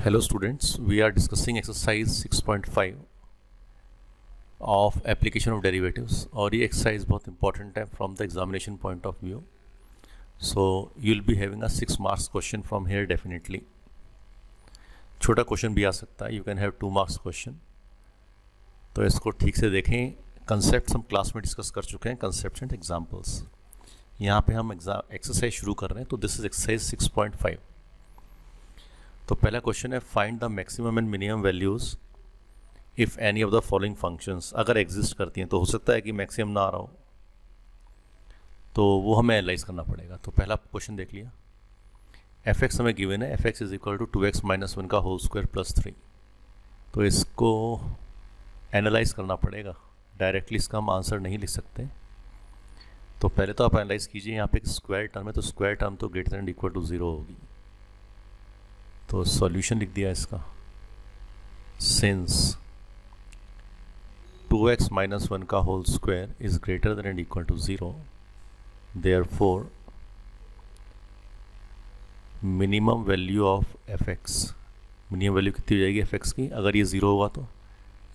Hello students, we are discussing exercise 6.5 of application of derivatives और ये exercise बहुत important है from the examination point of view. So you'll be having a 6 marks question from here definitely. छोटा question भी आ सकता है, you can have 2 marks question. तो इसको ठीक से देखें. concepts हम क्लास में डिस्कस कर चुके हैं, concepts and examples. यहाँ पे हम एक्सरसाइज शुरू कर रहे हैं. तो दिस इज एक्सरसाइज 6.5. तो पहला क्वेश्चन है find the maximum and minimum values if any of the following functions. अगर एग्जिस्ट करती हैं तो हो सकता है कि मैक्सिमम ना आ रहा हो, तो वो हमें एनालाइज करना पड़ेगा. तो पहला क्वेश्चन देख लिया. एफ एक्स हमें गिवन है, f x is equal to 2x - 1 का होल स्क्वायर प्लस 3. तो इसको एनालाइज करना पड़ेगा. डायरेक्टली इसका हम आंसर नहीं लिख सकते. तो पहले तो आप एनालाइज कीजिए. यहाँ पे एक स्क्वायर टर्म है, तो स्क्वायर टर्म तो ग्रेटर देन इक्वल टू 0 होगी. तो सॉल्यूशन लिख दिया इसका. सिंस 2x - 1 का whole square is greater than and equal to 0, therefore minimum value of F x, minimum value कितनी हो जाएगी एफ एक्स की अगर ये 0 होगा तो,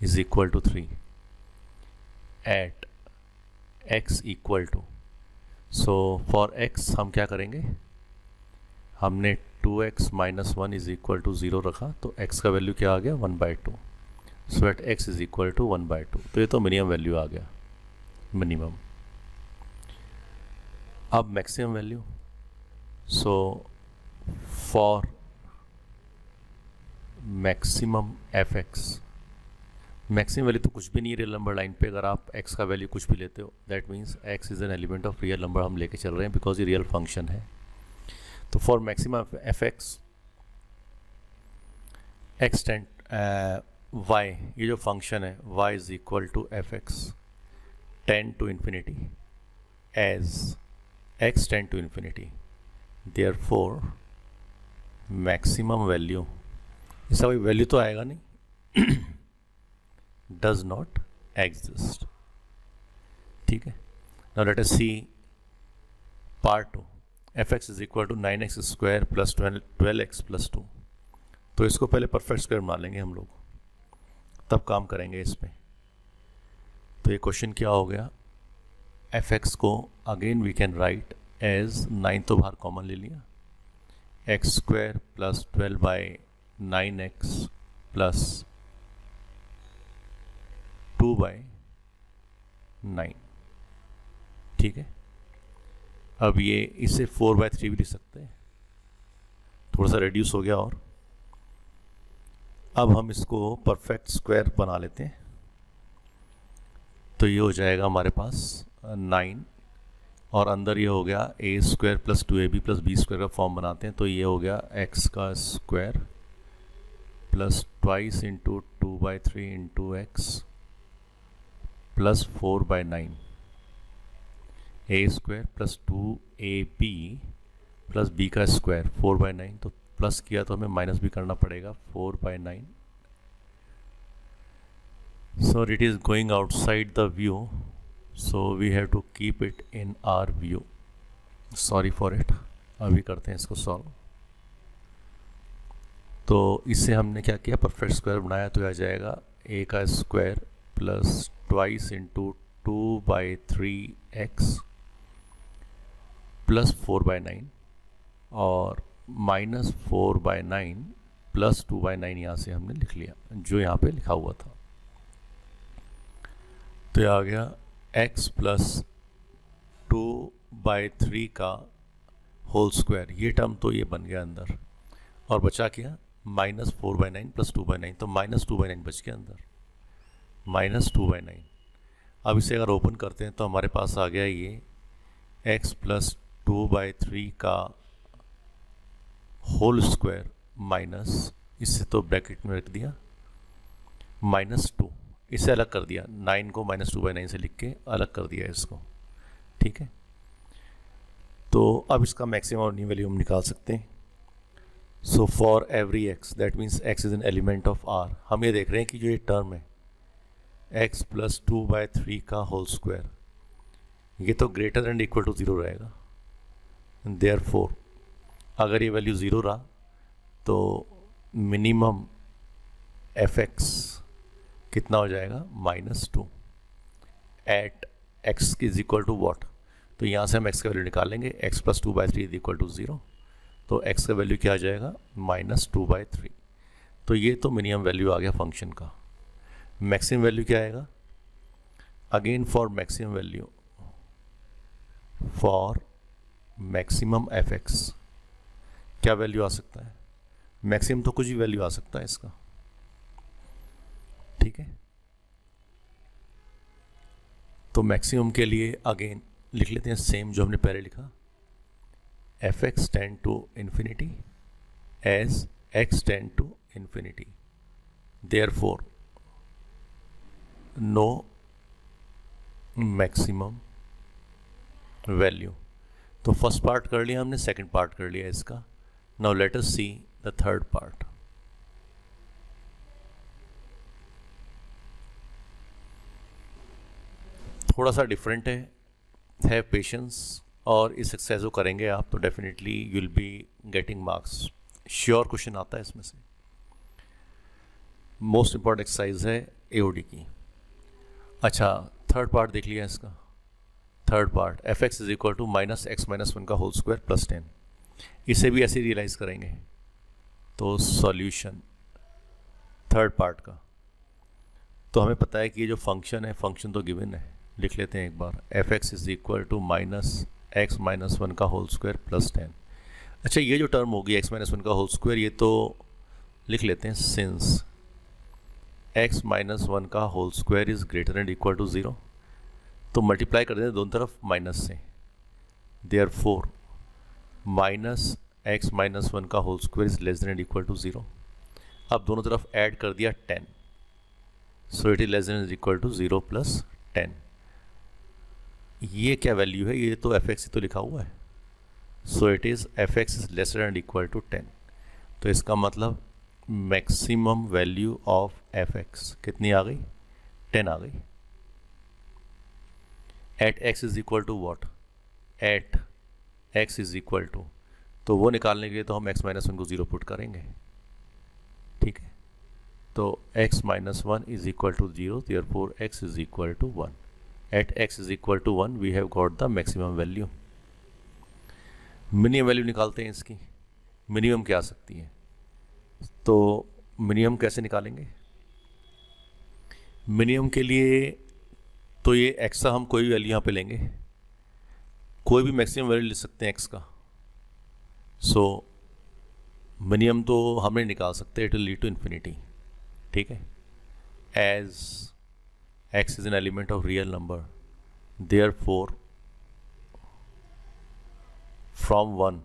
is equal to 3 at x equal to. So for x हम क्या करेंगे, हमने 2x - 1 इज इक्वल टू 0 रखा, तो x का वैल्यू क्या आ गया 1/2. So at x is equal to 1/2. तो ये तो मिनिमम वैल्यू आ गया, मिनिमम. अब maximum value. So for maximum f x, maximum value तो कुछ भी नहीं है रियल नंबर लाइन पे. अगर आप x का वैल्यू कुछ भी लेते हो, that means x is an element of real number हम लेके चल रहे हैं, बिकॉज ये रियल फंक्शन है. तो for maximum f x extent y, ये जो फंक्शन है y is equal to f x tend to infinity as x tend to infinity. Therefore maximum value, इसका कोई वैल्यू तो आएगा नहीं, डज नॉट एग्जिस्ट. ठीक है. Now let us see part 2. F x is equal to 9x square plus 12x plus 2. तो इसको पहले परफेक्ट स्क्वायर मान लेंगे हम लोग, तब काम करेंगे इस पे. तो ये क्वेश्चन क्या हो गया, एफ एक्स को again we can write as 9 तो बाहर कॉमन ले लिया, x square plus 12/9x plus 2/9. ठीक है. अब ये इसे 4/3 भी लिख सकते हैं, थोड़ा सा रिड्यूस हो गया. और अब हम इसको परफेक्ट स्क्वायर बना लेते हैं. तो ये हो जाएगा हमारे पास 9, और अंदर ये हो गया a square plus 2ab plus b square का फॉर्म बनाते हैं. तो ये हो गया x का square plus twice into 2/3 into x plus 4/9, a square plus 2ab plus b का स्क्वायर 4/9. तो प्लस किया तो हमें माइनस भी करना पड़ेगा 4/9. So it is going outside the view, so we have to keep it in our view. Sorry for it. अभी करते हैं इसको सॉल्व. तो इससे हमने क्या किया, परफेक्ट स्क्वायर बनाया. तो आ जाएगा a का square plus twice into 2/3x plus 4/9 और माइनस 4/9 प्लस 2/9 यहाँ से हमने लिख लिया जो यहाँ पे लिखा हुआ था. तो ये आ गया x प्लस 2/3 का होल स्क्वायर. ये टर्म तो ये बन गया अंदर, और बचा क्या माइनस 4/9 प्लस 2/9. तो माइनस 2/9 बच गया अंदर, माइनस 2/9. अब इसे अगर ओपन करते हैं तो हमारे पास आ गया ये x प्लस 2/3 का होल स्क्वायर माइनस, इससे तो ब्रैकेट में रख दिया -2, इसे अलग कर दिया. 9 को -2/9 से लिख के अलग कर दिया इसको. ठीक है. तो अब इसका मैक्सिमम और वैल्यू हम निकाल सकते हैं. So for every x, that means x is an element of r. हम ये देख रहे हैं कि जो ये टर्म है x प्लस 2/3 का होल स्क्वायर, ये तो ग्रेटर देन इक्वल टू 0 रहेगा. देयरफॉर अगर ये वैल्यू 0 रहा तो मिनिमम एफ एक्स कितना हो जाएगा -2 at x is equal to what. तो यहाँ से हम x का वैल्यू निकालेंगे, x plus 2/3 is equal to 0। तो x का वैल्यू क्या आ जाएगा -2/3। तो ये तो मिनिमम वैल्यू आ गया फंक्शन का। मैक्सिमम वैल्यू क्या आएगा? Again for maximum value, for maximum f x क्या वैल्यू आ सकता है? मैक्सिमम तो कुछ भी वैल्यू आ सकता है इसका, ठीक है। तो मैक्सिमम के लिए अगेन लिख लेते हैं सेम जो हमने पहले लिखा, f x tend to infinity as x tend to infinity, therefore no maximum value. तो फर्स्ट पार्ट कर लिया हमने, सेकंड पार्ट कर लिया इसका। Now let us see the third part. थोड़ा सा डिफरेंट है, हैव पेशेंस, और इस एक्सरसाइज को करेंगे आप तो definitely you will be getting marks. Sure question आता है इसमें से। मोस्ट इंपॉर्टेंट एक्सरसाइज है एओडी की। अच्छा, थर्ड पार्ट देख लिया इसका। Third part f x is equal to -x-1 का होल स्क्वायर प्लस 10। इसे भी ऐसे रियलाइज करेंगे। तो सॉल्यूशन थर्ड पार्ट का, तो हमें पता है कि ये जो फंक्शन है, फंक्शन तो गिवन है, लिख लेते हैं एक बार, F x is equal to -x-1 का होल स्क्वायर प्लस 10। अच्छा, ये जो टर्म होगी x-1 का होल स्क्वायर, ये तो लिख लेते हैं सिंस x-1 का whole square is greater and equal to 0, तो मल्टीप्लाई कर देते हैं दोनों तरफ माइनस से, देयरफॉर -x-1 का whole square is less than and equal to 0। अब दोनों तरफ ऐड कर दिया 10, so it is less than is equal to 0 plus 10। ये क्या वैल्यू है? ये तो एफ एक्स ही तो लिखा हुआ है, so it is f x is less than and equal to 10। तो इसका मतलब maximum value of F x कितनी आ गई? 10 आ गई। At x is equal to what? At x is equal to, तो वो निकालने के लिए तो हम x-1 को 0 पुट करेंगे, ठीक है। तो x-1 is equal to 0, therefore x is equal to 1। At x is equal to 1 we have got the maximum value. Minimum value निकालते हैं इसकी। मिनिमम क्या आ सकती है? तो मिनिमम कैसे निकालेंगे? मिनिमम के लिए तो ये एक्स का हम कोई भी वैल्यू यहाँ पे लेंगे, कोई भी मैक्सिमम वैल्यू ले सकते हैं एक्स का। सो मिनिमम तो हमें निकाल सकते हैं, it will lead to infinity, ठीक है। As x is an element of real number, therefore from 1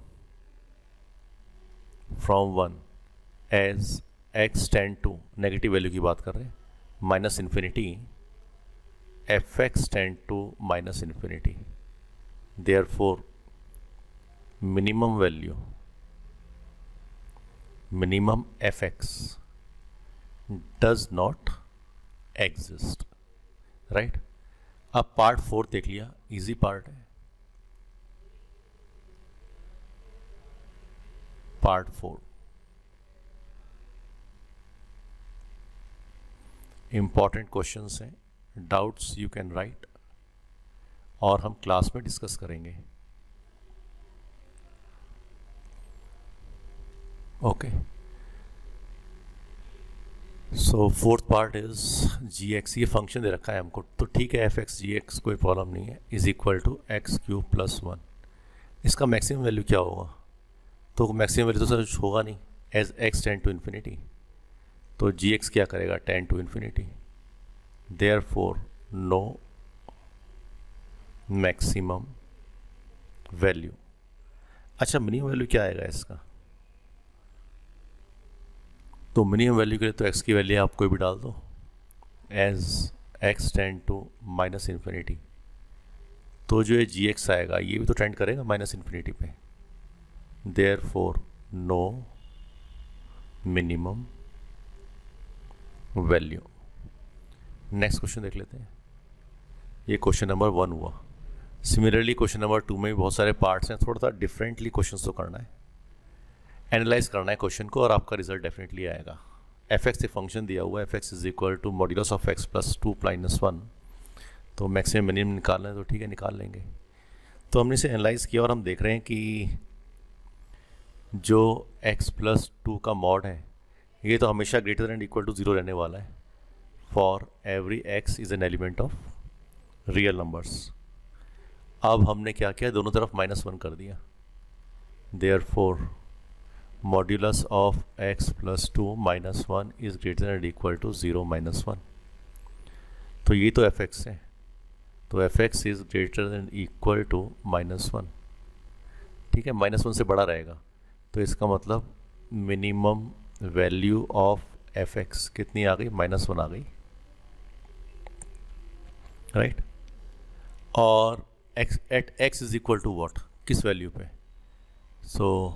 as x tend to, negative value की बात कर रहे हैं, minus infinity, f x tend to minus infinity, therefore minimum value, minimum f x does not exist, right. अब part 4 देख लिया, easy part है। Part 4 important questions हैं, डाउट्स यू कैन राइट, और हम क्लास में डिस्कस करेंगे। Okay, so fourth part is g x. ये फंक्शन दे रखा है हमको, तो ठीक है, एफ एक्स जी एक्स कोई प्रॉब्लम नहीं है, is equal to x cube plus 1। इसका मैक्सिमम वैल्यू क्या होगा? तो मैक्सिमम वैल्यू तो सर होगा नहीं, as x tend to infinity, तो जी एक्स क्या करेगा? Tend to infinity, therefore no maximum value. अच्छा, मिनिमम वैल्यू क्या आएगा इसका? तो मिनिमम वैल्यू के लिए तो x की वैल्यू आप कोई भी डाल दो, as x tend to minus infinity, तो जो ये जी एक्स आएगा ये भी तो टेंड करेगा माइनस इन्फिनिटी पे, therefore no minimum value. Next question देख लेते हैं। ये क्वेश्चन नंबर 1 हुआ। सिमिलरली क्वेश्चन नंबर 2 में भी बहुत सारे पार्ट्स हैं, थोड़ा सा डिफरेंटली क्वेश्चन तो करना है। एनालाइज करना है क्वेश्चन को और आपका रिजल्ट डेफिनेटली आएगा। एफ एक्स एक फंक्शन दिया हुआ है, f x is equal to modulus of x plus 2 - 1, तो मैक्सिमम मिनिमम निकालना है तो ठीक है निकाल लेंगे। तो हमने इसे एनालाइज किया और हम देख रहे हैं कि जो x प्लस 2 का मॉड है ये तो हमेशा ग्रेटर दैन इक्वल टू 0 रहने वाला है for every x is an element of real numbers. अब हमने क्या किया, दोनों तरफ -1 कर दिया, therefore modulus of x plus 2 - 1 is greater than equal to 0 - 1। तो ये तो एफ एक्स है, तो f x is greater than equal to -1, ठीक है, -1 से बड़ा रहेगा। तो इसका मतलब minimum value of F x कितनी आ गई, -1 आ गई, राइट। और at x is equal to what, किस वैल्यू पे, so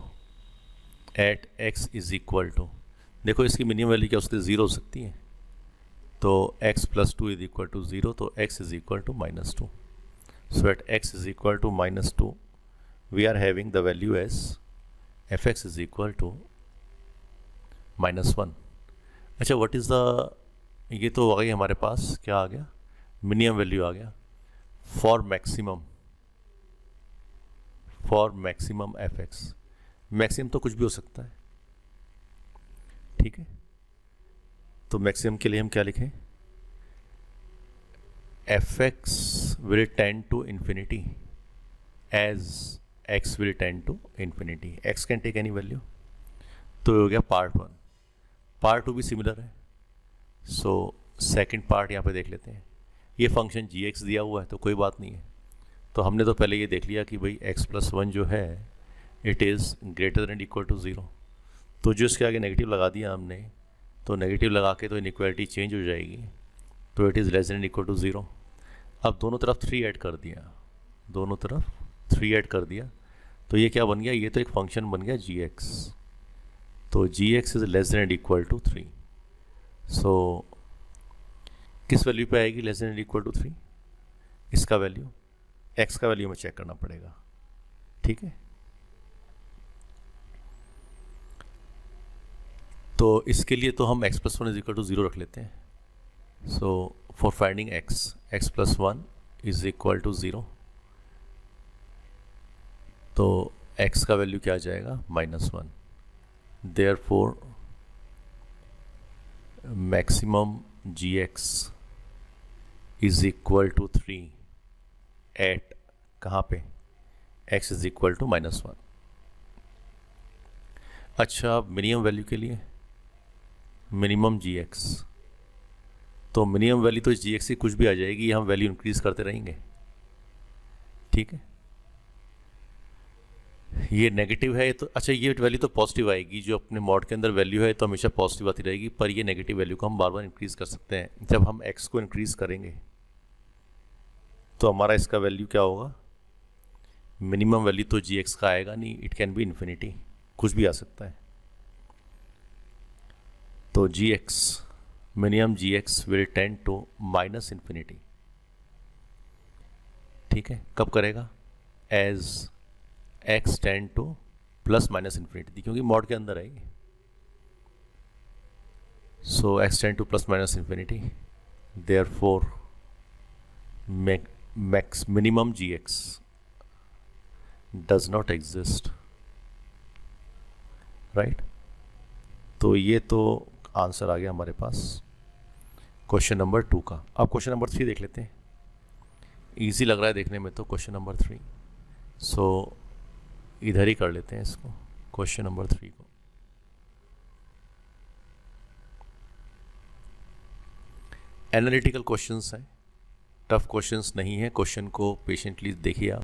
at x is equal to, देखो इसकी मिनिमम वैल्यू क्या हो सकती है, 0 हो सकती है। तो x plus 2 is equal to 0, तो x is equal to -2। So at x is equal to -2 we are having the value as f x is equal to -1। अच्छा, व्हाट इज़ द, ये तो आ गई हमारे पास, क्या आ गया, मिनिमम वैल्यू आ गया for maximum f x. Maximum तो कुछ भी हो सकता है, ठीक है। तो मैक्सिमम के लिए हम क्या लिखें, f x will tend to infinity as x will tend to infinity, x can take any value. तो ये हो गया पार्ट 1। पार्ट 2 भी सिमिलर है, सो सेकंड पार्ट यहाँ पे देख लेते हैं। ये फंक्शन जी एक्स दिया हुआ है तो कोई बात नहीं है, तो हमने तो पहले ये देख लिया कि भाई x प्लस 1 जो है it is greater than equal to 0, तो जो इसके आगे नेगेटिव लगा दिया हमने, तो नेगेटिव लगा के तो इनइक्वालिटी चेंज हो जाएगी, तो it is less than equal to 0। अब दोनों तरफ 3 ऐड कर दिया, दोनों तरफ 3 ऐड कर दिया, तो ये क्या बन गया, ये तो एक फंक्शन बन गया जी एक्स, तो जी X is less than equal to 3। So किस वैल्यू पे आएगी लेस दैन इक्वल टू 3, इसका वैल्यू, एक्स का वैल्यू हमें चेक करना पड़ेगा, ठीक है। तो इसके लिए तो हम x plus 1 is equal to 0 रख लेते हैं। So for finding x plus 1 is equal to 0, तो x का वैल्यू क्या आ जाएगा, -1। Therefore maximum g x is equal to 3 at कहाँ पे, x इज इक्वल टू -1। अच्छा, अब मिनिमम वैल्यू के लिए मिनिमम जी एक्स, तो मिनिमम वैल्यू तो जी एक्स की कुछ भी आ जाएगी, हम वैल्यू इंक्रीज करते रहेंगे, ठीक है। ये नेगेटिव है तो अच्छा, ये वैल्यू तो पॉजिटिव आएगी, जो अपने मॉड के अंदर वैल्यू है तो हमेशा पॉजिटिव आती रहेगी, पर ये नेगेटिव वैल्यू को हम बार बार इंक्रीज कर सकते हैं। जब हम एक्स को इंक्रीज करेंगे तो हमारा इसका वैल्यू क्या होगा, मिनिमम वैल्यू तो जी एक्स का आएगा नहीं, इट कैन बी इन्फिनिटी, कुछ भी आ सकता है। तो जी x, minimum g x will tend to -infinity, ठीक है। कब करेगा, एज एक्स टेंड टू +- क्योंकि मॉड के अंदर आएगी, so x tend to +- therefore minimum g x does not exist, right. तो ये तो आंसर आ गया हमारे पास क्वेश्चन नंबर 2 का। अब क्वेश्चन नंबर 3 देख लेते हैं, इजी लग रहा है देखने में तो क्वेश्चन नंबर 3, सो इधर ही कर लेते हैं इसको, क्वेश्चन नंबर 3 को। एनालिटिकल क्वेश्चंस हैं, टफ क्वेश्चंस नहीं है, क्वेश्चन को पेशेंटली देखिए आप।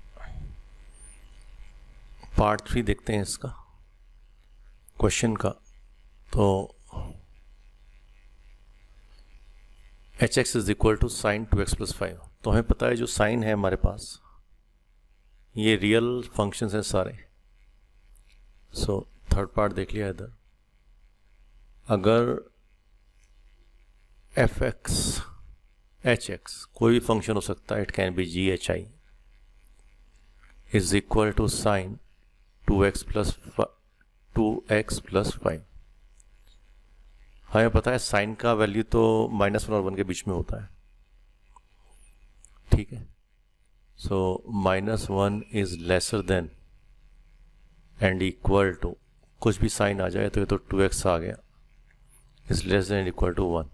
पार्ट 3 देखते हैं इसका क्वेश्चन का। तो h x is equal to sine 2x + 5, तो हमें पता है जो साइन है हमारे पास ये रियल फंक्शंस हैं सारे। सो थर्ड पार्ट देख लिया इधर, अगर एफ एक्स एच एक्स कोई भी फंक्शन हो सकता है, it can be g h i, is equal to sine 2x + 2x plus 5। हमें पता है साइन का वैल्यू तो -1 और 1 के बीच में होता है, ठीक है। So -1 is lesser than and equal to, कुछ भी साइन आ जाए तो ये तो 2x आ गया, is less than and equal to 1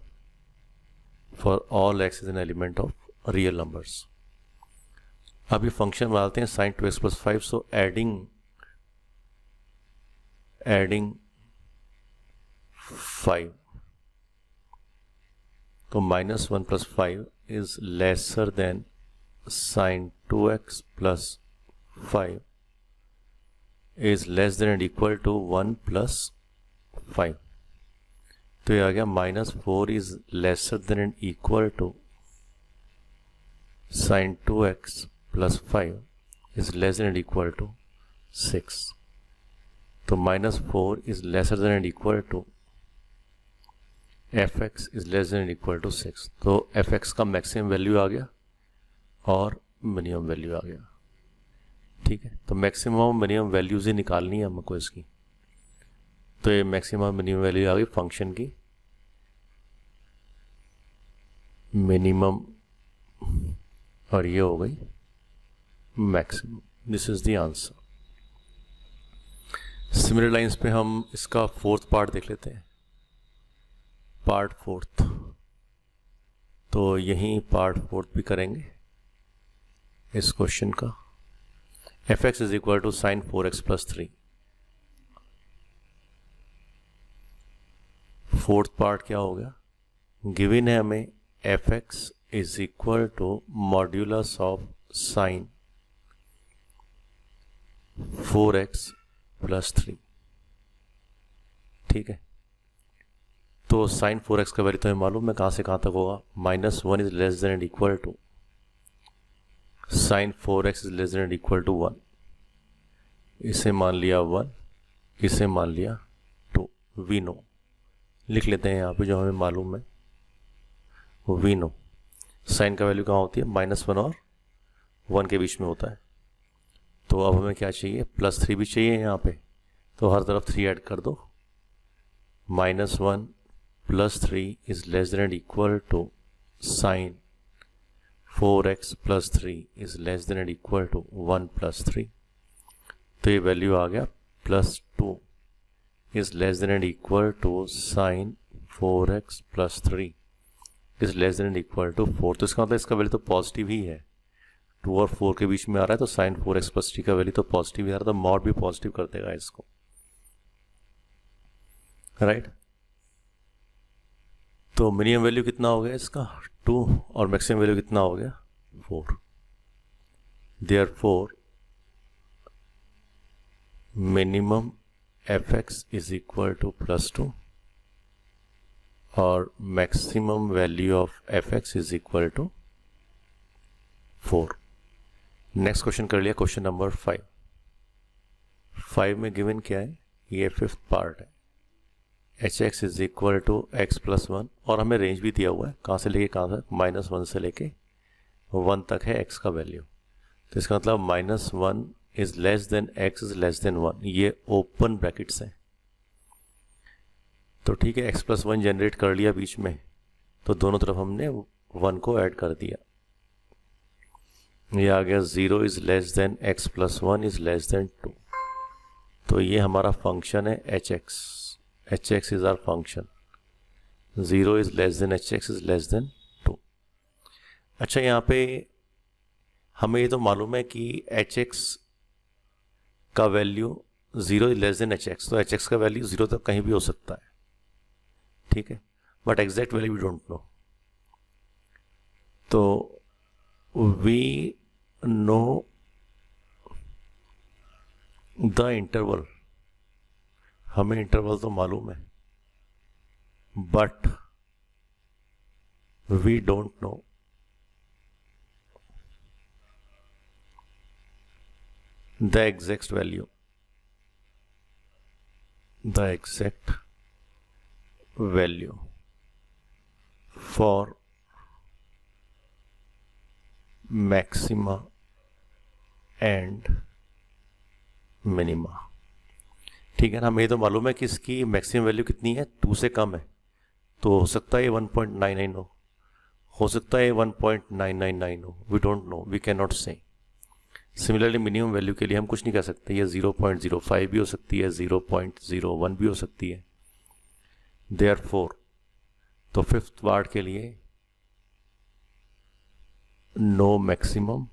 for all x is an element of real numbers. अब ये फंक्शन बनाते हैं sign 2x plus 5। So adding 5, तो -1 plus 5 is lesser than sine 2x plus 5 is less than and equal to 1 plus 5। तो ये आ गया -4 is lesser than and equal to sine 2x plus 5 is less than and equal to 6। तो -4 is lesser than and equal to fx is less than and equal to 6। तो fx का maximum value आ गया और minimum value आ गया, ठीक है। तो मैक्सिमम मिनिमम वैल्यूज ही निकालनी है हमको इसकी। तो ये मैक्सिमम मिनिमम वैल्यू आ गई फंक्शन की, मिनिमम, और ये हो गई maximum. This is the answer. Similar lines पे हम इसका फोर्थ पार्ट देख लेते हैं, पार्ट फोर्थ। तो यहीं पार्ट फोर्थ भी करेंगे इस क्वेश्चन का। fx is equal to sine 4x plus 3। Fourth part क्या हो गया, गिवन है हमें fx is equal to modulus of sine 4x plus 3, ठीक है। तो साइन 4x का वैल्यू तो हमें मालूम है कहाँ से कहाँ तक होगा, -1 is less than and equal to sine 4x is less than and equal to 1। इसे मान लिया 1, इसे मान लिया 2। वी नो, लिख लेते हैं यहाँ पे जो हमें मालूम है, वी नो साइन का वैल्यू कहाँ होती है, -1 और 1 के बीच में होता है। तो अब हमें क्या चाहिए, +3 भी चाहिए यहाँ पे, तो हर तरफ 3 ऐड कर दो। -1 plus 3 is less than and equal to sine 4x plus 3 is less than and equal to 1 plus 3। तो ये वैल्यू आ गया +2 is less than and equal to sine 4x plus 3 is less than and equal to 4। तो इसका मतलब इसका value तो positive ही है, 2 और 4 के बीच में आ रहा है, तो साइन 4x प्लस 3 का वैल्यू तो पॉजिटिव ही आ रहा है, तो मॉड भी पॉजिटिव कर देगा इसको, राइट। तो मिनिमम वैल्यू कितना हो गया इसका 2 और मैक्सिमम वैल्यू कितना हो गया 4। Therefore minimum fx is equal to +2 और maximum value of fx is equal to 4। Next question कर लिया, क्वेश्चन नंबर 5। 5 में गिवन क्या है, ये फिफ्थ पार्ट है, hx is equal to x plus 1, और हमें रेंज भी दिया हुआ है कहाँ से लेके कहाँ तक, -1 से लेके 1 तक है x का वैल्यू। तो इसका मतलब -1 is less than x is less then 1, ये ओपन ब्रैकेट्स हैं। तो ठीक है, x प्लस 1 जनरेट कर लिया बीच में, तो दोनों तरफ हमने 1 को ऐड कर दिया। ये आ गया 0 is less than x plus 1 is less than 2। तो ये हमारा फंक्शन है hx is our function, 0 is less than hx is less than 2। अच्छा, यहाँ पे हमें ये तो मालूम है कि hx का value 0 is less than hx, तो hx का वैल्यू 0 तक कहीं भी हो सकता है, ठीक है, but exact value we don't know. तो वी नो द इंटरवल, हमें इंटरवल तो मालूम है, but we don't know the exact value, for maxima and minima, ठीक है ना, हमें तो मालूम है कि इसकी मैक्सिमम वैल्यू कितनी है, 2 से कम है, तो हो सकता है 1.99 हो सकता है 1.999 हो, we don't know, we can not say. Similarly minimum value के लिए हम कुछ नहीं कह सकते, ये 0.05 भी हो सकती है, 0.01 भी हो सकती है। देयरफॉर तो फिफ्थ पार्ट के लिए नो मैक्सिमम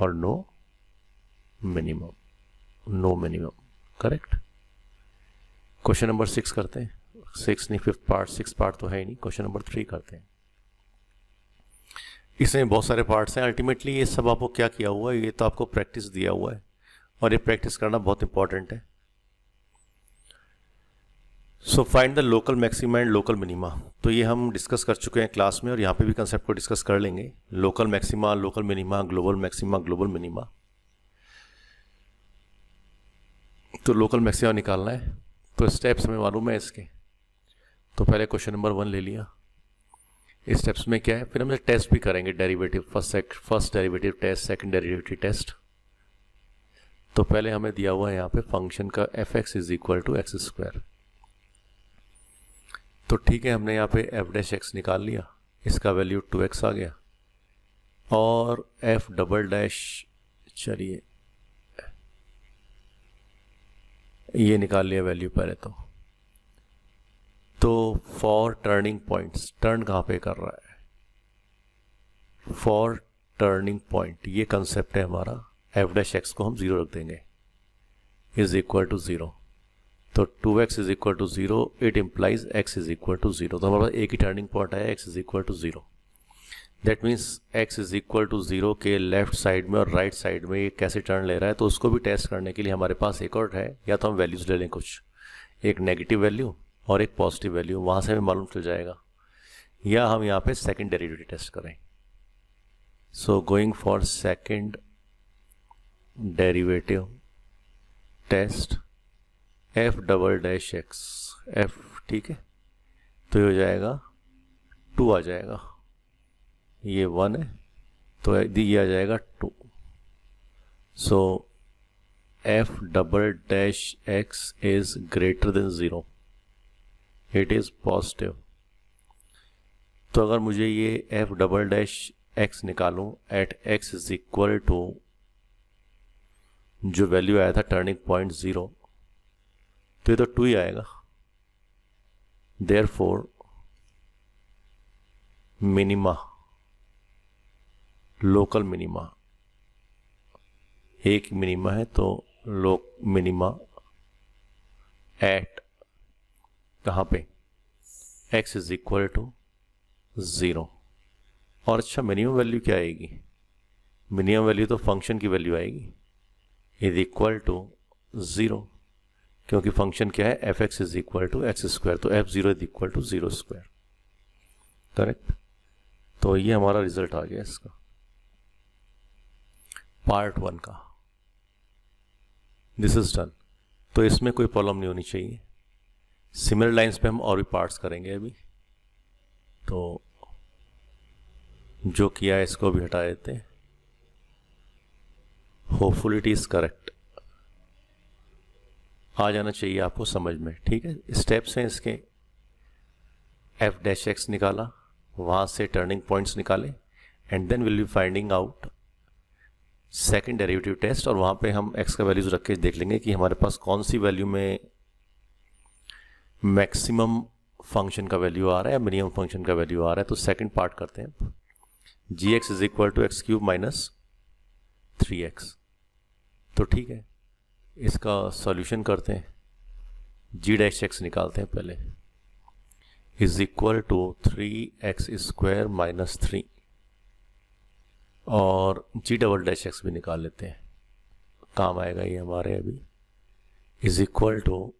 और no minimum, no minimum, correct. Question number 6 करते हैं, 6 नहीं, फिफ्थ पार्ट, 6 पार्ट तो है ही नहीं, क्वेश्चन नंबर 3 करते हैं। इसमें बहुत सारे पार्ट्स हैं। अल्टीमेटली ये सब आपको क्या किया हुआ है, ये तो आपको प्रैक्टिस दिया हुआ है और ये प्रैक्टिस करना बहुत इंपॉर्टेंट है। So find the local maxima and local minima, तो ये हम डिस्कस कर चुके हैं क्लास में और यहाँ पे भी कंसेप्ट को डिस्कस कर लेंगे। Local maxima, local minima, global maxima, global minima. तो लोकल मैक्सिमा निकालना है, तो स्टेप्स हमें मालूम है इसके। तो पहले क्वेश्चन नंबर 1 ले लिया, इस स्टेप्स में क्या है, फिर हम टेस्ट भी करेंगे, derivative, first derivative test, second derivative test. तो पहले हमें दिया हुआ है यहाँ पे फंक्शन का f(x) is equal to x square. तो ठीक है, हमने यहाँ पे f'(x) निकाल लिया, इसका वैल्यू 2x आ गया, और f', चलिए ये निकाल लिया वैल्यू पहले तो फॉर टर्निंग पॉइंट्स, टर्न कहाँ पे कर रहा है, फॉर टर्निंग पॉइंट, ये कंसेप्ट है हमारा, f'(x) को हम 0 रख देंगे, इज इक्वल टू 0। तो 2x is equal to 0, it implies x is equal to 0। तो हमारे पास एक ही टर्निंग पॉइंट आया, x is equal to 0। That means x is equal to 0 के लेफ्ट साइड में और राइट साइड में ये कैसे टर्न ले रहा है, तो उसको भी टेस्ट करने के लिए हमारे पास एक और है, या तो हम वैल्यूज ले लें कुछ, एक नेगेटिव वैल्यू और एक पॉजिटिव वैल्यू, वहाँ से हमें मालूम चल जाएगा, या हम यहाँ पे सेकंड डेरिवेटिव टेस्ट करें। So going for second derivative test f'(x), f, ठीक है, तो ये हो जाएगा 2 आ जाएगा, ये 1 है तो ये आ जाएगा 2। So f'(x) is greater than 0, it is positive. तो अगर मुझे ये f'(x) निकालूं at x is equal to जो वैल्यू आया था टर्निंग पॉइंट 0, तो ये तो 2 ही आएगा। देयरफॉर मिनिमा, लोकल मिनिमा, एक मिनिमा है तो मिनिमा एट कहाँ पे, x इज इक्वल टू 0। और अच्छा, मिनिमम वैल्यू क्या आएगी, मिनिमम वैल्यू तो फंक्शन की वैल्यू आएगी, इज इक्वल टू 0, क्योंकि फंक्शन क्या है, f(x) is equal to x square, तो f0 is equal to 0 square, correct. तो ये हमारा रिजल्ट आ गया इसका, पार्ट 1 का। This is done. तो इसमें कोई प्रॉब्लम नहीं होनी चाहिए। सिमिलर लाइंस पे हम और भी पार्ट्स करेंगे अभी, तो जो किया है इसको भी हटा देते हैं। होपफुल इट इज करेक्ट, आ जाना चाहिए आपको समझ में, ठीक है। स्टेप्स हैं इसके, f'(x) निकाला, वहाँ से टर्निंग पॉइंट्स निकाले, and then will be finding out second derivative test, और वहाँ पे हम x का वैल्यूज रख के देख लेंगे कि हमारे पास कौन सी वैल्यू में मैक्सिमम फंक्शन का वैल्यू आ रहा है या मिनिमम फंक्शन का वैल्यू आ रहा है। तो सेकंड पार्ट करते हैं, gx is equal to x³ minus 3x। तो ठीक है, इसका सॉल्यूशन करते हैं, g'(x) निकालते हैं पहले, is equal to 3x² minus 3, और g'(x) भी निकाल लेते हैं, काम आएगा ये हमारे अभी, इज इक्वल टू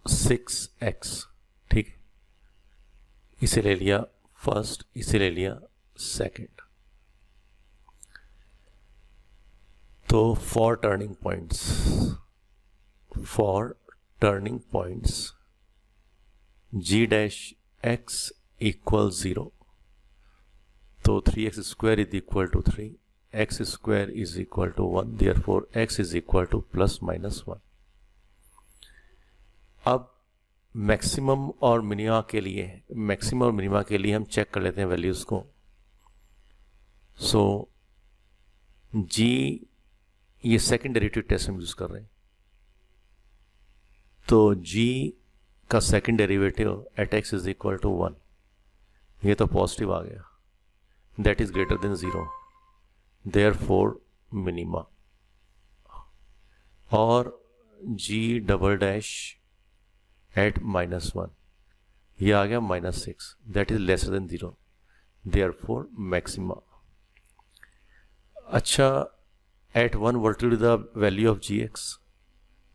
6x, ठीक, इसे ले लिया फर्स्ट, इसे ले लिया सेकंड। तो for turning points g'(x) equal 0, तो 3x² is equal to 3, x² is equal to 1, therefore x is equal to plus minus 1। अब मैक्सिमम और मिनिमा के लिए हम चेक कर लेते हैं वैल्यूज़ को. सो जी, ये सेकंड डेरिवेटिव टेस्ट हम यूज़ कर रहे हैं. तो जी का second derivative eight x is equal to 1, ये तो पॉजिटिव आ गया, that is greater than 0, therefore minima. और जी डबल डैश एट -1, ये आ गया -6, that is lesser than 0, therefore maxima. अच्छा, at 1 what will be the value of g x,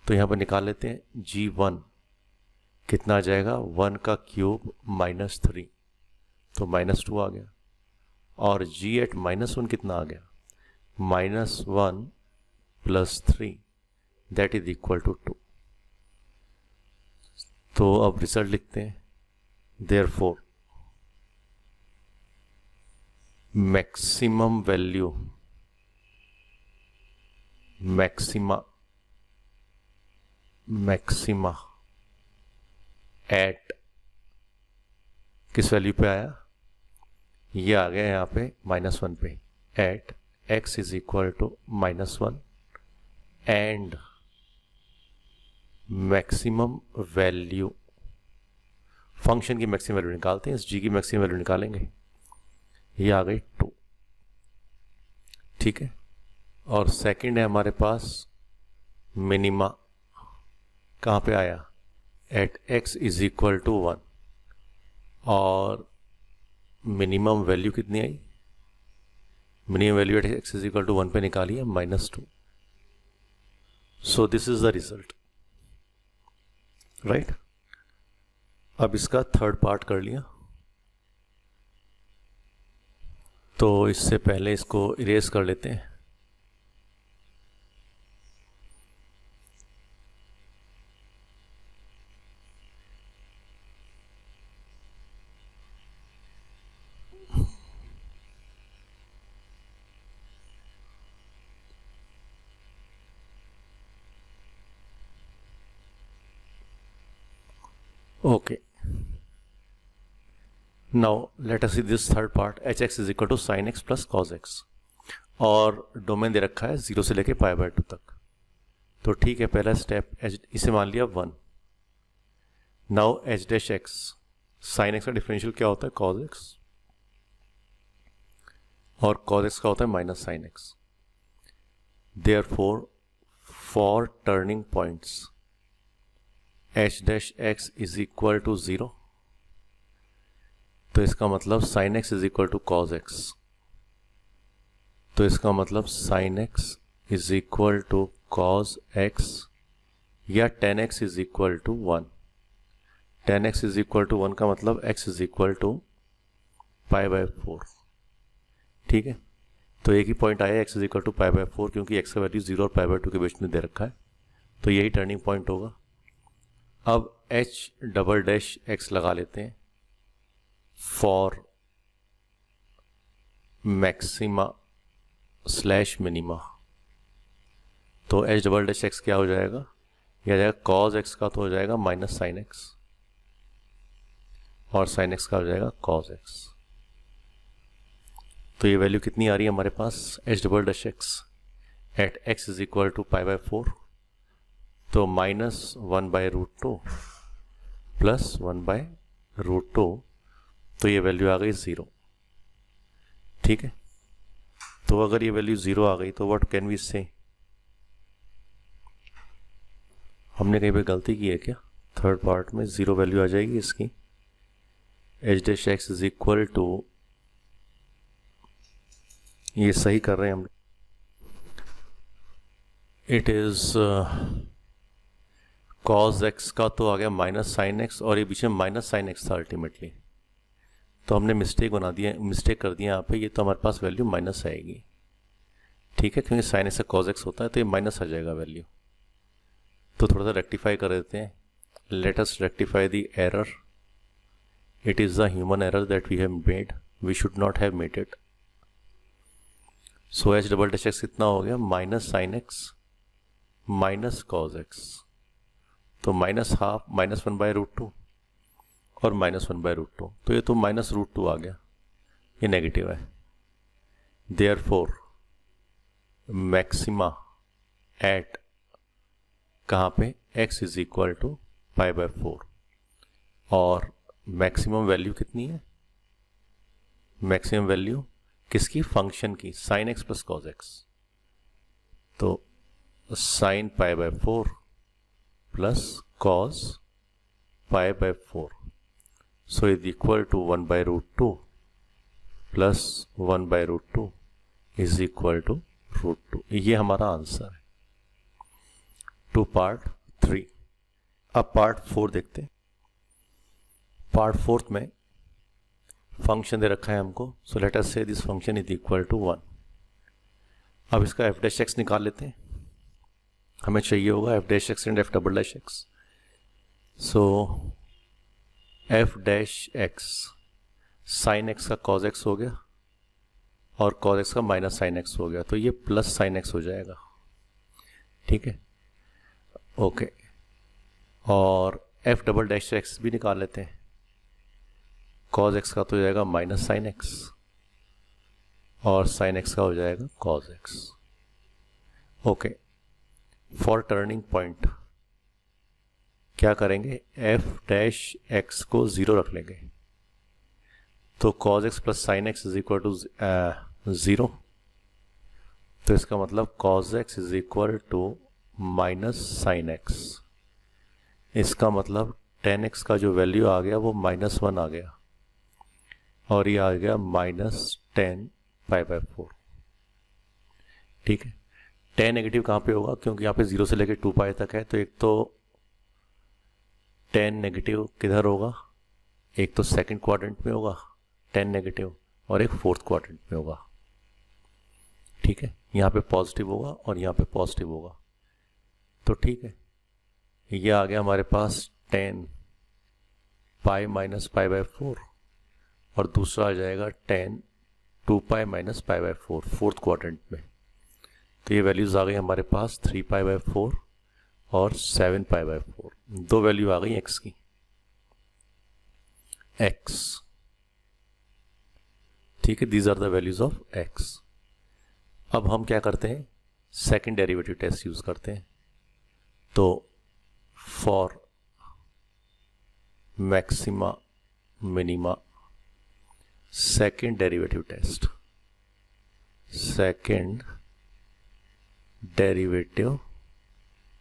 तो यहाँ पर निकाल लेते हैं. g1 कितना आ जाएगा, 1 का क्यूब -3, तो -2 आ गया. और g एट -1 कितना आ गया, -1 plus 3, that is equal to 2. तो अब रिजल्ट लिखते हैं. Therefore maximum value, maxima at किस वैल्यू पे आया, ये आ गया यहाँ पे -1 पे, at x is equal to -1 and maximum value, function की मैक्सिमम वैल्यू निकालते हैं, इस g की मैक्सिमम वैल्यू निकालेंगे, ये आ गई 2. ठीक है. और सेकंड है हमारे पास मिनिमा, कहाँ पे आया, at x is equal to 1, और मिनिमम वैल्यू कितनी आई, minimum value at x is equal to 1 पे निकाली है, -2. So this is the result, right. अब इसका थर्ड पार्ट कर लिया, तो इससे पहले इसको इरेज कर लेते हैं. Okay. Now let us see this third part. hx is equal to sin x plus cos x, और डोमेन दे रखा है 0 से लेके π/2 तक. तो ठीक है, पहला स्टेप इसे मान लिया 1. Now h dash x, sin x का डिफरेंशियल क्या होता है, cos x, और cos x का होता है minus sin x. Therefore for turning points h dash x is equal to 0, तो इसका मतलब sin x is equal to cos x, तो इसका मतलब sin x is equal to cos x, या tan x is equal to 1. tan x is equal to 1 का मतलब x is equal to π/4. ठीक है, तो एक ही पॉइंट आया, x इज इक्वल टू π/4, क्योंकि x का वैल्यू 0 और π/2 के बीच में दे रखा है, तो यही टर्निंग पॉइंट होगा. अब h डबल डैश x लगा लेते हैं फॉर मैक्सिमा स्लैश मिनिमा. तो h डबल डैश x क्या हो जाएगा, यह आ जाएगा cos x का तो हो जाएगा माइनस साइन x, और साइन x का हो जाएगा cos x. तो ये वैल्यू कितनी आ रही है हमारे पास, h double dash x at x is equal to π/4, तो -1/√2 प्लस 1/√2, तो ये वैल्यू आ गई 0. ठीक है, तो अगर ये वैल्यू 0 आ गई तो व्हाट कैन वी से, हमने कहीं पे गलती की है क्या, थर्ड पार्ट में 0 वैल्यू आ जाएगी इसकी. h dash x is equal to, ये सही कर रहे हैं हम, इट इज cos x का तो आ गया माइनस साइन x, और ये बीच में माइनस साइन x था अल्टीमेटली, तो हमने मिस्टेक कर दिया यहाँ पे, ये तो हमारे पास वैल्यू माइनस आएगी. ठीक है, क्योंकि साइन x से cos x होता है, तो ये माइनस आ जाएगा वैल्यू. तो थोड़ा सा रेक्टिफाई कर देते हैं. Let us rectify the error. It is the human error that we have made, we should not have made it. So h double dash x कितना हो गया, minus sine x minus cos x, तो minus half minus 1/√2 और minus 1/√2, तो ये तो -√2 आ गया, ये नेगेटिव है। देयरफॉर मैक्सिमा एट कहाँ पे, x इज इक्वल टू π/4, और मैक्सिमम वैल्यू कितनी है, मैक्सिमम वैल्यू किसकी, फंक्शन की, sin x plus cos x, तो sin π/4 plus cos π/4, so is equal to 1/√2 plus 1/√2 is equal to √2। ये हमारा आंसर है टू पार्ट 3। अब पार्ट 4 देखते हैं। पार्ट 4 में फंक्शन दे रखा है हमको, सो let us say this function is equal to 1। अब इसका f' निकाल लेते हैं, हमें चाहिए होगा f' and f''x। So f' sin x का cos x हो गया और cos x का माइनस sin x हो गया, तो ये प्लस sin x हो जाएगा, ठीक है, ओके। और f'' भी निकाल लेते हैं, cos x का तो हो जाएगा माइनस sin x और sin x का हो जाएगा cos x, okay. For turning point क्या करेंगे, f' को 0 रख लेंगे, तो cos x plus sin x is equal to 0, तो इसका मतलब cos x is equal to minus sin x, इसका मतलब tan x का जो वैल्यू आ गया वो -1 आ गया और ये आ गया -10 π/4, ठीक है। tan नेगेटिव कहाँ पे होगा, क्योंकि यहाँ पे 0 से लेकर 2π तक है, तो एक तो tan नेगेटिव किधर होगा, एक तो सेकंड क्वाड्रेंट में होगा tan नेगेटिव और एक फोर्थ क्वाड्रेंट में होगा, ठीक है। यहाँ पे पॉजिटिव होगा और यहाँ पे पॉजिटिव होगा, तो ठीक है, ये आ गया हमारे पास 10 π - π/4 और दूसरा आ जाएगा 10 2π - π/4 फोर्थ क्वाड्रेंट में, तो ये वैल्यूज आ गई हमारे पास 3π/4 और 7π/4, दो वैल्यू आ गई x की, x, ठीक है, these are the values of x। अब हम क्या करते हैं, सेकंड डेरिवेटिव टेस्ट यूज करते हैं, तो for maxima minima second derivative test, second derivative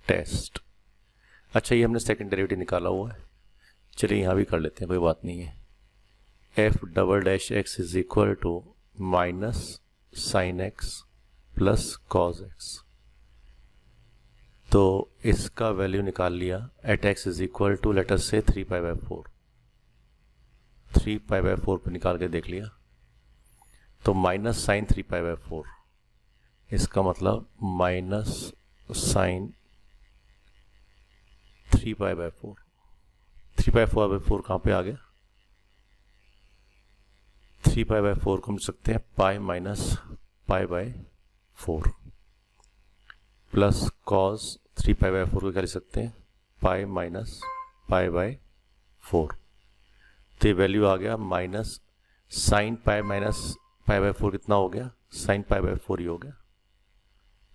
test, अच्छा ये हमने सेकंड डेरिवेटिव निकाला हुआ है, चलिए यहाँ भी कर लेते हैं, कोई बात नहीं है। f'' is equal to minus sin x plus cos x, तो इसका वैल्यू निकाल लिया at x is equal to let us say 3π/4, 3π/4 पे निकाल के देख लिया, तो माइनस साइन 3π/4, इसका मतलब माइनस साइन 3π/4, 3π/4 कहाँ पे आ गया, 3π/4 को हम सकते हैं पाई माइनस π/4 प्लस कॉस 3π/4 को क्या लिख सकते हैं, पाई माइनस π/4, तो ये वैल्यू आ गया माइनस साइन पाई माइनस π/4 कितना हो गया, साइन π/4 ही हो गया,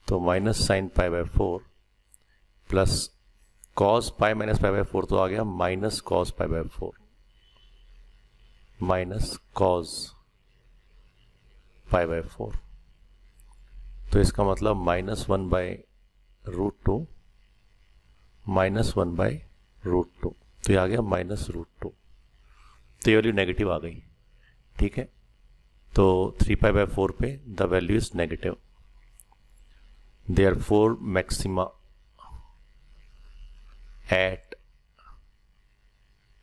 तो minus sine π/4 plus cos pi minus π/4 तो आ गया माइनस कॉस π/4 माइनस कॉस π/4, तो इसका मतलब -1/√2 -1/√2, तो ये आ गया -√2, तो ये वैल्यू नेगेटिव आ गई, ठीक है। तो 3π/4 पे the value is negative, therefore maxima at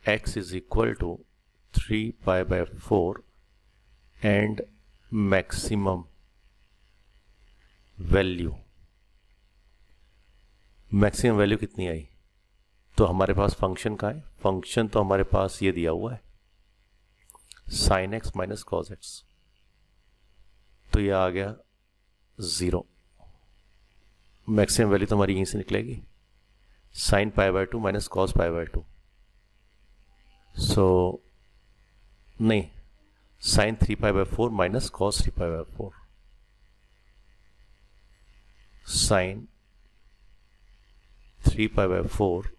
x is equal to 3π/4 and maximum value, maximum value कितनी आई, तो हमारे पास फंक्शन का है, फंक्शन तो हमारे पास ये दिया हुआ है sin x minus cos x, तो ये आ गया 0, मैक्सिमम वैल्यू तो हमारी यहीं से निकलेगी, sine pi by 2 minus cos pi by 2, so नहीं, sine 3 pi by 4 minus cos 3 pi by 4, sine 3 pi by 4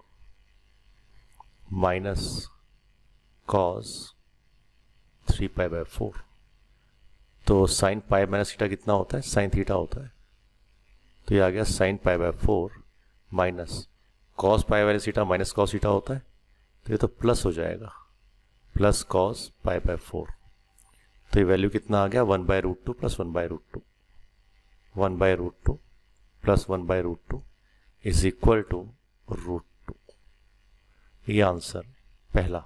minus cos 3 pi by 4, तो साइन पाई माइनस थीटा कितना होता है, साइन थीटा होता है, तो ये आ गया sign pi by 4 minus cos pi by theta minus cos theta होता है, तो ये तो प्लस हो जाएगा, प्लस कॉस पाई बाय 4, तो ये वैल्यू कितना आ गया 1/√2 plus 1/√2, 1/√2 plus 1/√2 is equal to √2, ये आंसर पहला।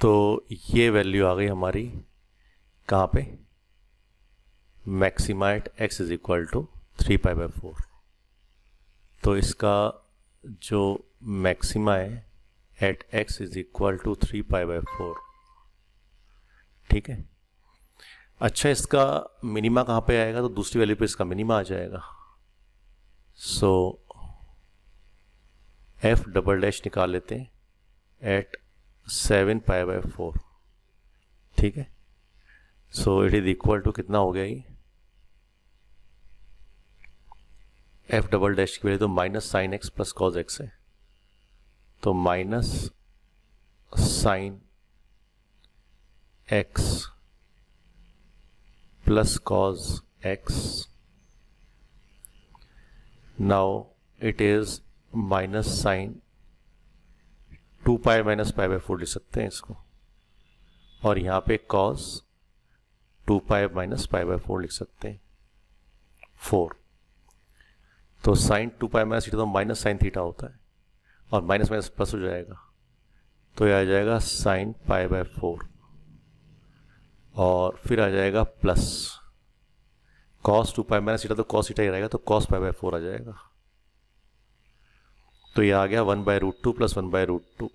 तो ये वैल्यू आ गई हमारी कहाँ पे, maxima at x is equal to 3 pi by 4, तो इसका जो मैक्सिमा है at x is equal to 3 pi by 4, ठीक है। अच्छा, इसका मिनिमा कहाँ पे आएगा, तो दूसरी वैल्यू पे इसका मिनिमा आ जाएगा, सो f डबल डैश निकाल लेते हैं एट 7 पाई बाय 4, ठीक है। So it is equal to कितना हो गया ये, f डबल डैश की वैल्यू तो minus sine x plus cos x है, तो minus sine x plus cos x, now it is minus sine 2 pi minus pi by 4 लिख सकते हैं इसको, और यहाँ पे cos 2 pi minus pi by 4 लिख सकते हैं 4, तो साइन 2 पाई माइनस थीटा तो माइनस साइन थीटा होता है, और माइनस माइनस प्लस हो जाएगा, तो ये आ जाएगा साइन पाई बाय 4, और फिर आ जाएगा plus cos 2 pi minus theta तो कॉस थीटा ही रहेगा, तो कॉस पाई बाय 4 आ जाएगा, तो ये आ गया 1/√2 प्लस 1/√2,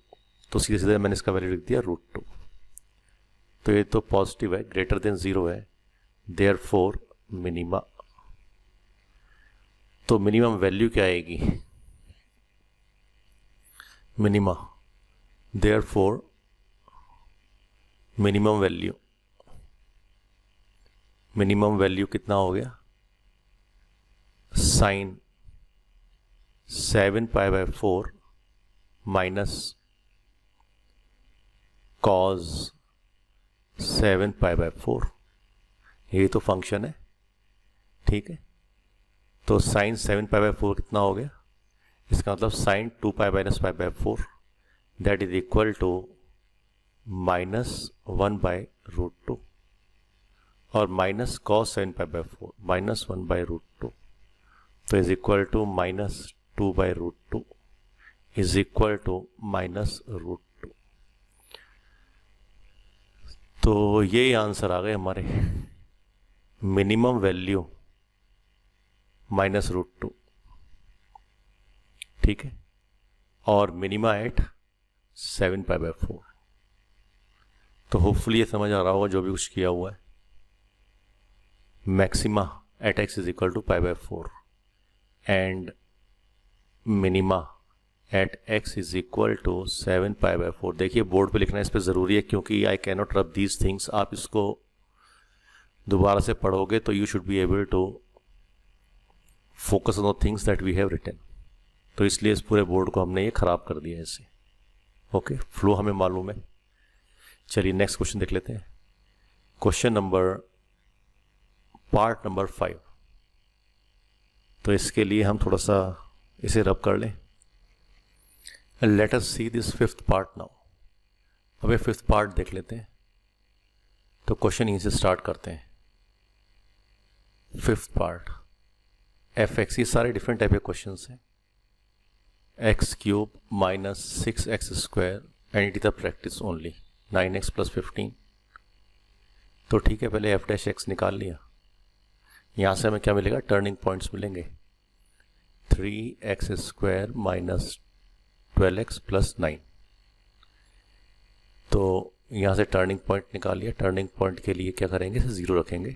तो सीधे सीधे मैंने इसका वैल्यू लिख दिया √2, तो ये तो पॉजिटिव है, ग्रेटर देन 0 है, देयरफॉर मिनिमा, तो मिनिमम वैल्यू क्या आएगी, मिनिमा, देयरफॉर मिनिमम वैल्यू कितना हो गया, sine 7 pi by 4 minus cos 7 pi by 4, ये तो फंक्शन है, ठीक है। तो साइन 7 पाई बाय 4 कितना हो गया, इसका मतलब sine 2 pi minus pi by 4 that is equal to minus 1/√2, और minus cos 7 pi by 4 minus 1/√2, तो is equal to minus 2/√2 is equal to minus √2, तो ये आंसर आ गए हमारे, मिनिमम वैल्यू माइनस √2, ठीक है, और मिनिमा एट 7 पाई बाय 4, तो होपफुली ये समझ आ रहा होगा जो भी कुछ किया हुआ है, maxima at x is equal to pi by 4 and minima at x is equal to 7 pi by 4, देखिए बोर्ड पे लिखना इस पर ज़रूरी है, क्योंकि I can not rub these things, आप इसको दोबारा से पढ़ोगे तो you should be able to focus on the things that we have written, तो इसलिए इस पूरे बोर्ड को हमने ये ख़राब कर दिया है इसे, ओके, फ्लो हमें मालूम है। चलिए नेक्स्ट क्वेश्चन देख लेते हैं, क्वेश्चन नंबर पार्ट नंबर 5, तो इसके लिए हम थोड़ा सा इसे रब कर लें, late us see this 5th part now, अब ये 5th पार्ट देख लेते हैं, तो क्वेश्चन यहीं से स्टार्ट करते हैं। 5th पार्ट f(x), ये सारे डिफरेंट टाइप के क्वेश्चन हैं, x³ minus 6x² and it is the practice only 9x plus 15, तो ठीक है, पहले f' निकाल लिया, यहाँ से हमें क्या मिलेगा, टर्निंग पॉइंट्स मिलेंगे, 3x² माइनस 12x प्लस 9, तो यहाँ से टर्निंग पॉइंट निकाल लिया, टर्निंग पॉइंट के लिए क्या करेंगे, इसे 0 रखेंगे,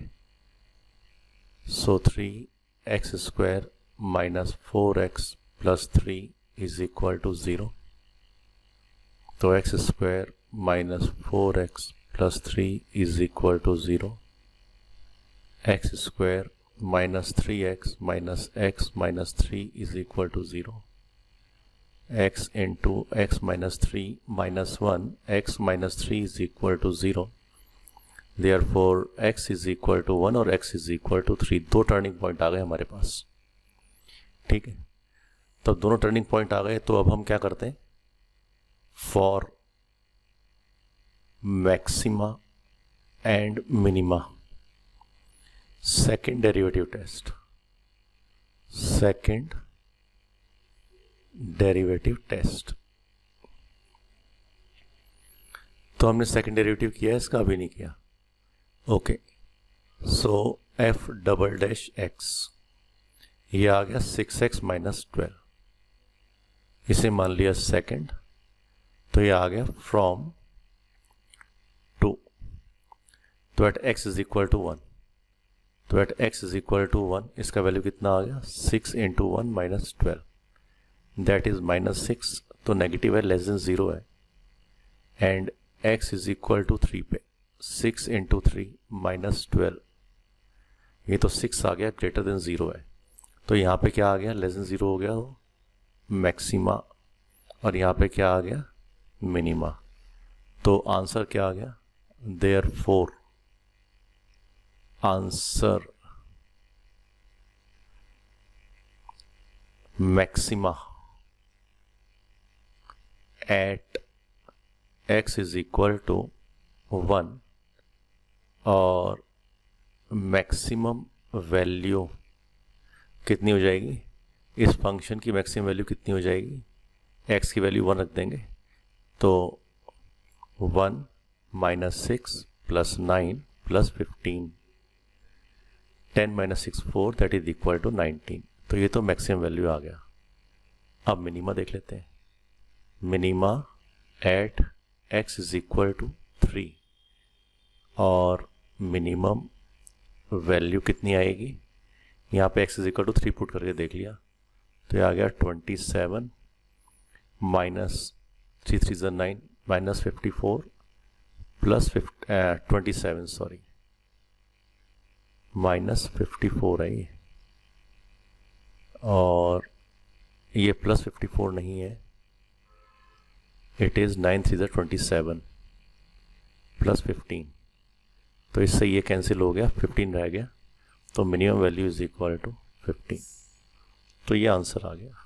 so 3x² minus 4x plus 3 is equal to 0। तो x square minus 4x plus 3 is equal to 0। X square minus 3x minus x minus 3 is equal to 0। x into x minus 3 minus 1 x minus 3 is equal to 0। Therefore x is equal to 1 और x is equal to 3। दो turning point आ गए हमारे पास, ठीक है। तो दोनों turning point आ गए, तो अब हम क्या करते हैं, for maxima and minima second derivative test, second derivative test. तो हमने सेकेंड डेरिवेटिव किया है, इसका अभी नहीं किया। ओके, सो एफ डबल डैश एक्स, ये आ गया 6x माइनस 12, इसे मान लिया सेकेंड, तो ये आ गया फ्रॉम 2। तो at x is equal to 1, तो at x is equal to 1 इसका वैल्यू कितना आ गया, 6 into 1 minus 12, that is minus 6। तो नेगेटिव है, लेस देन 0 है। And x is equal to 3 पे 6 इंटू 3 माइनस 12, ये तो 6 आ गया, ग्रेटर देन 0 है। तो यहाँ पे क्या आ गया, लेस देन 0 हो गया वो मैक्सिमा, और यहाँ पे क्या आ गया, मिनिमा। तो आंसर क्या आ गया, therefore answer maxima at x is equal to 1 और मैक्सिमम वैल्यू कितनी हो जाएगी, इस फंक्शन की मैक्सिमम वैल्यू कितनी हो जाएगी, x की वैल्यू 1 रख देंगे, तो 1 minus 6 plus 9 plus 15, 10 minus 6 4, that is equal to 19। तो ये तो मैक्सिमम वैल्यू आ गया। अब मिनिमा देख लेते हैं, minima at x is equal to 3 और मिनिमम वैल्यू कितनी आएगी, यहाँ पे x is equal to 3 put करके देख लिया, तो ये आ गया 27 माइनस 3 3 ज़ा 9 माइनस 54 प्लस 27 सॉरी माइनस 54 है ये, और ये प्लस 54 नहीं है, इट इज़ 9 3 ज़ा 27 प्लस 15, तो इससे ये कैंसिल हो गया, 15 रह गया, तो minimum value is equal to 15। तो ये आंसर आ गया।